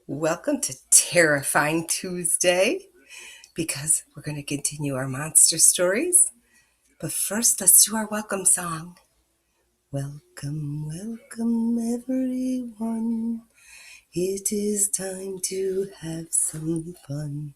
Welcome to Terrifying Tuesday because we're going to continue our monster stories. But first, let's do our welcome song. Welcome, welcome, everyone. It is time to have some fun.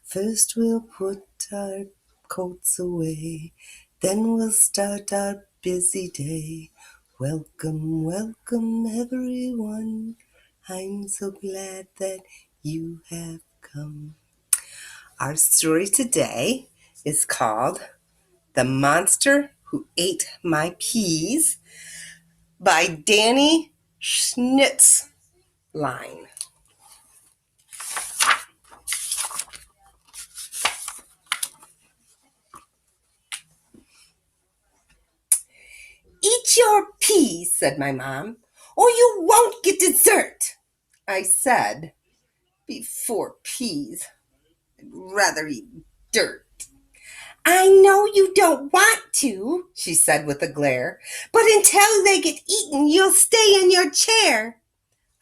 First, we'll put our coats away. Then we'll start our busy day. Welcome, welcome, everyone. I'm so glad that you have come. Our story today is called The Monster Who Ate My Peas by Danny Schnitzlein. Eat your peas, said my mom, or you won't get dessert. I said, before peas, I'd rather eat dirt. I know you don't want to, she said with a glare, but until they get eaten, you'll stay in your chair.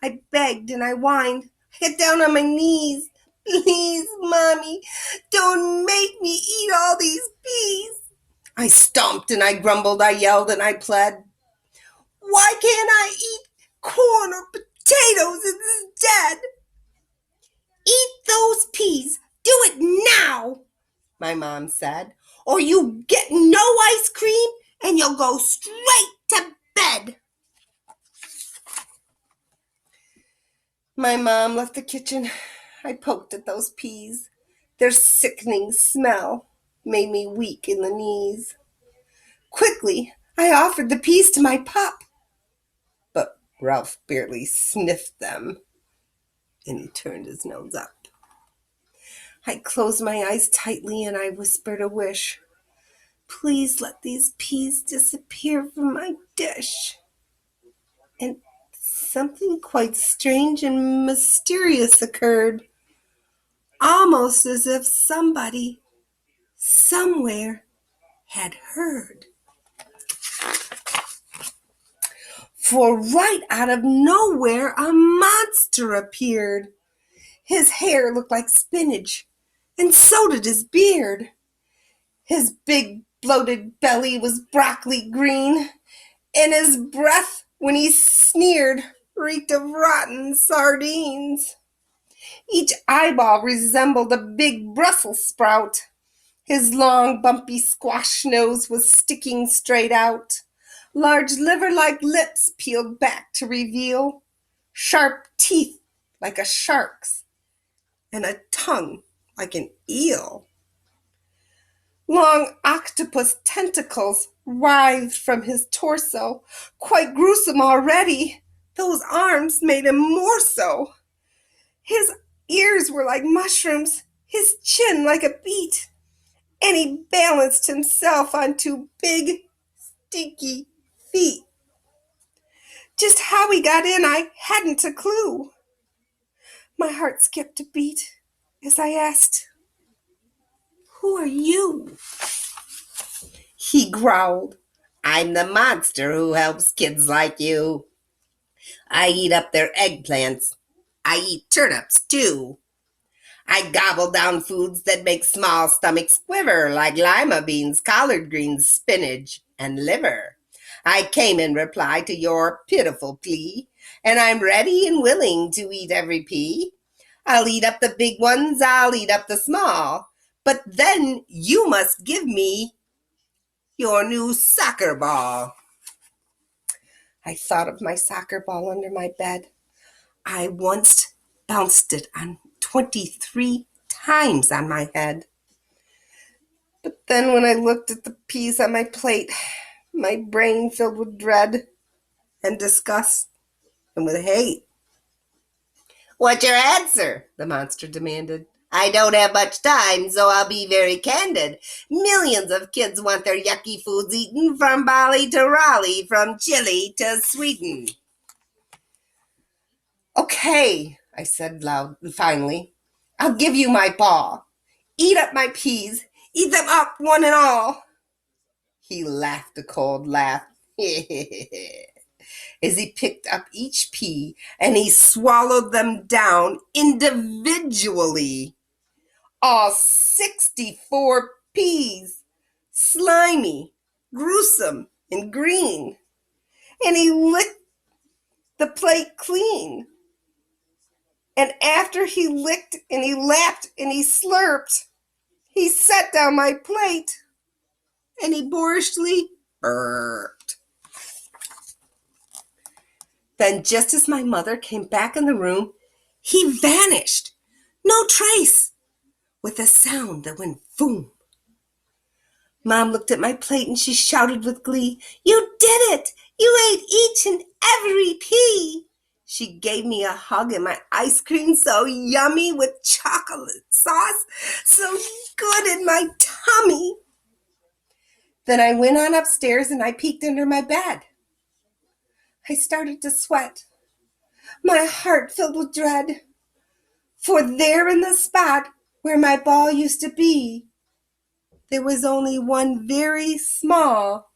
I begged and I whined. I got down on my knees. Please, Mommy, don't make me eat all these peas. I stomped and I grumbled, I yelled and I pled. Why can't I eat corn or potatoes instead? Eat those peas. Do it now, my mom said, or you get no ice cream and you'll go straight to bed. My mom left the kitchen. I poked at those peas. Their sickening smell made me weak in the knees. Quickly, I offered the peas to my pup, but Ralph barely sniffed them, and he turned his nose up. I closed my eyes tightly and I whispered a wish. Please let these peas disappear from my dish. And something quite strange and mysterious occurred, almost as if somebody, somewhere, had heard. For right out of nowhere, a monster appeared. His hair looked like spinach, and so did his beard. His big, bloated belly was broccoli green, and his breath, when he sneered, reeked of rotten sardines. Each eyeball resembled a big Brussels sprout. His long, bumpy squash nose was sticking straight out. Large liver-like lips peeled back to reveal sharp teeth like a shark's and a tongue like an eel. Long octopus tentacles writhed from his torso, quite gruesome already. Those arms made him more so. His ears were like mushrooms, his chin like a beet, and he balanced himself on two big, stinky feet. Just how he got in, I hadn't a clue. My heart skipped a beat as I asked, Who are you? He growled, I'm the monster who helps kids like you. I eat up their eggplants. I eat turnips, too. I gobble down foods that make small stomachs quiver, like lima beans, collard greens, spinach, and liver. I came in reply to your pitiful plea, and I'm ready and willing to eat every pea. I'll eat up the big ones, I'll eat up the small, but then you must give me your new soccer ball. I thought of my soccer ball under my bed. I once bounced it on 23 times on my head. But then when I looked at the peas on my plate, my brain filled with dread and disgust and with hate. What's your answer? The monster demanded. I don't have much time, so I'll be very candid. Millions of kids want their yucky foods eaten from Bali to Raleigh, from Chile to Sweden. Okay, I said loud finally. I'll give you my paw. Eat up my peas. Eat them up, one and all. He laughed a cold laugh. as he picked up each pea and he swallowed them down individually. All 64 peas, slimy, gruesome, and green. And he licked the plate clean. And after he licked and he lapped and he slurped, he set down my plate and he boorishly burped. Then, just as my mother came back in the room, he vanished. No trace, with a sound that went boom. Mom looked at my plate and she shouted with glee, "You did it! You ate each and every pea!" She gave me a hug and my ice cream so yummy with chocolate sauce, so good in my tummy. Then I went on upstairs and I peeked under my bed. I started to sweat. My heart filled with dread. For there in the spot where my ball used to be, there was only one very small,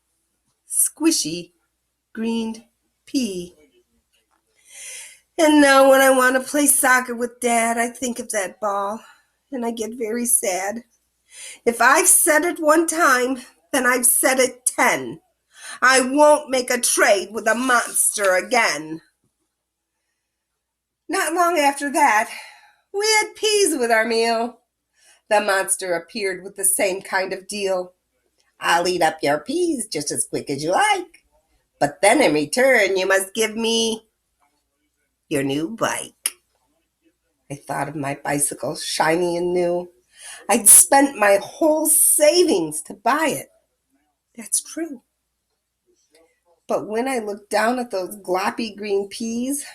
squishy, green pea. And now when I want to play soccer with Dad, I think of that ball, and I get very sad. If I've said it one time, then I've said it 10. I won't make a trade with a monster again. Not long after that, we had peas with our meal. The monster appeared with the same kind of deal. "I'll eat up your peas just as quick as you like. But then in return, you must give me your new bike." I thought of my bicycle, shiny and new. I'd spent my whole savings to buy it. That's true. But when I looked down at those gloppy green peas,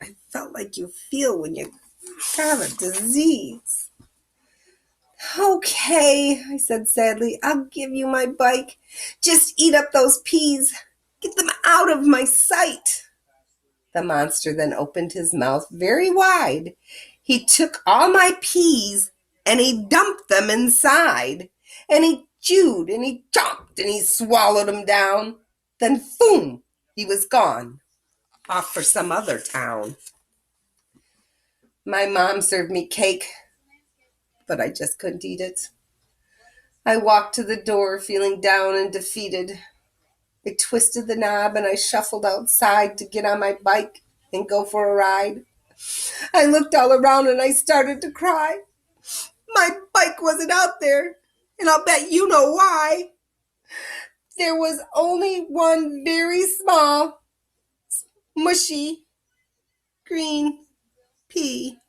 I felt like you feel when you have a disease. "Okay," I said sadly, "I'll give you my bike. Just eat up those peas. Get them out of my sight." The monster then opened his mouth very wide. He took all my peas and he dumped them inside. And he chewed and he chomped and he swallowed them down. Then boom, he was gone, off for some other town. My mom served me cake, but I just couldn't eat it. I walked to the door feeling down and defeated. I twisted the knob and I shuffled outside to get on my bike and go for a ride. I looked all around and I started to cry. My bike wasn't out there, and I'll bet you know why. There was only one very small, mushy, green pea.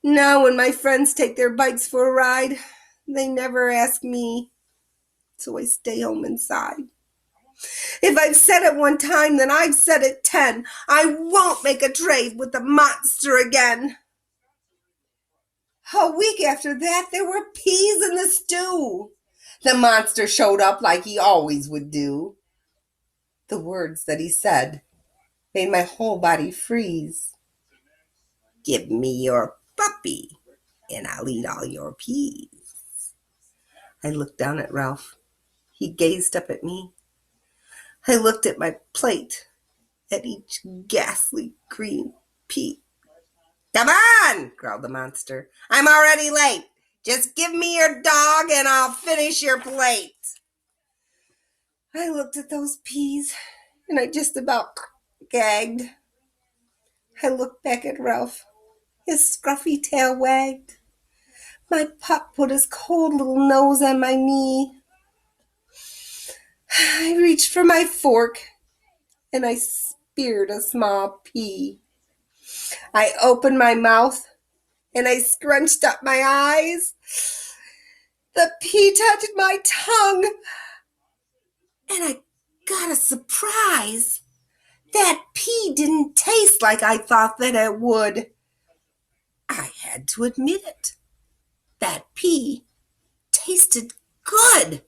Now when my friends take their bikes for a ride, they never ask me, so I stay home inside. If I've said it one time, then I've said it 10. I won't make a trade with the monster again. A week after that, there were peas in the stew. The monster showed up like he always would do. The words that he said made my whole body freeze. "Give me your puppy, and I'll eat all your peas." I looked down at Ralph. He gazed up at me. I looked at my plate, at each ghastly green pea. "Come on," growled the monster. "I'm already late. Just give me your dog and I'll finish your plate." I looked at those peas and I just about gagged. I looked back at Ralph. His scruffy tail wagged. My pup put his cold little nose on my knee. I reached for my fork and I speared a small pea. I opened my mouth and I scrunched up my eyes. The pea touched my tongue, and I got a surprise. That pea didn't taste like I thought that it would. I had to admit it. That pea tasted good.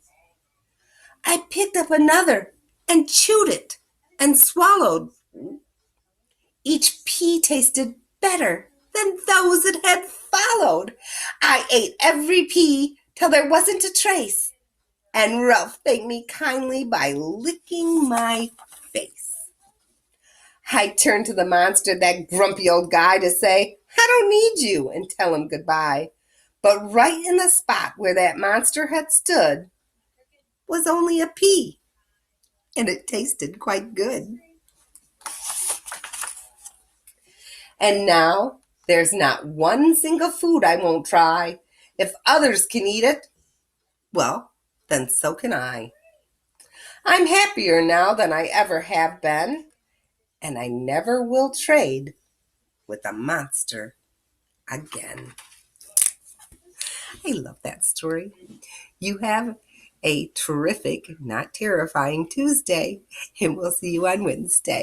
I picked up another and chewed it and swallowed. Each pea tasted better than those that had followed. I ate every pea till there wasn't a trace, and Ralph thanked me kindly by licking my face. I turned to the monster, that grumpy old guy, to say, I don't need you, and tell him goodbye. But right in the spot where that monster had stood was only a pea, and it tasted quite good. And now there's not one single food I won't try. If others can eat it, well, then so can I. I'm happier now than I ever have been, and I never will trade with a monster again. I love that story. You have a terrific, not terrifying Tuesday, and we'll see you on Wednesday.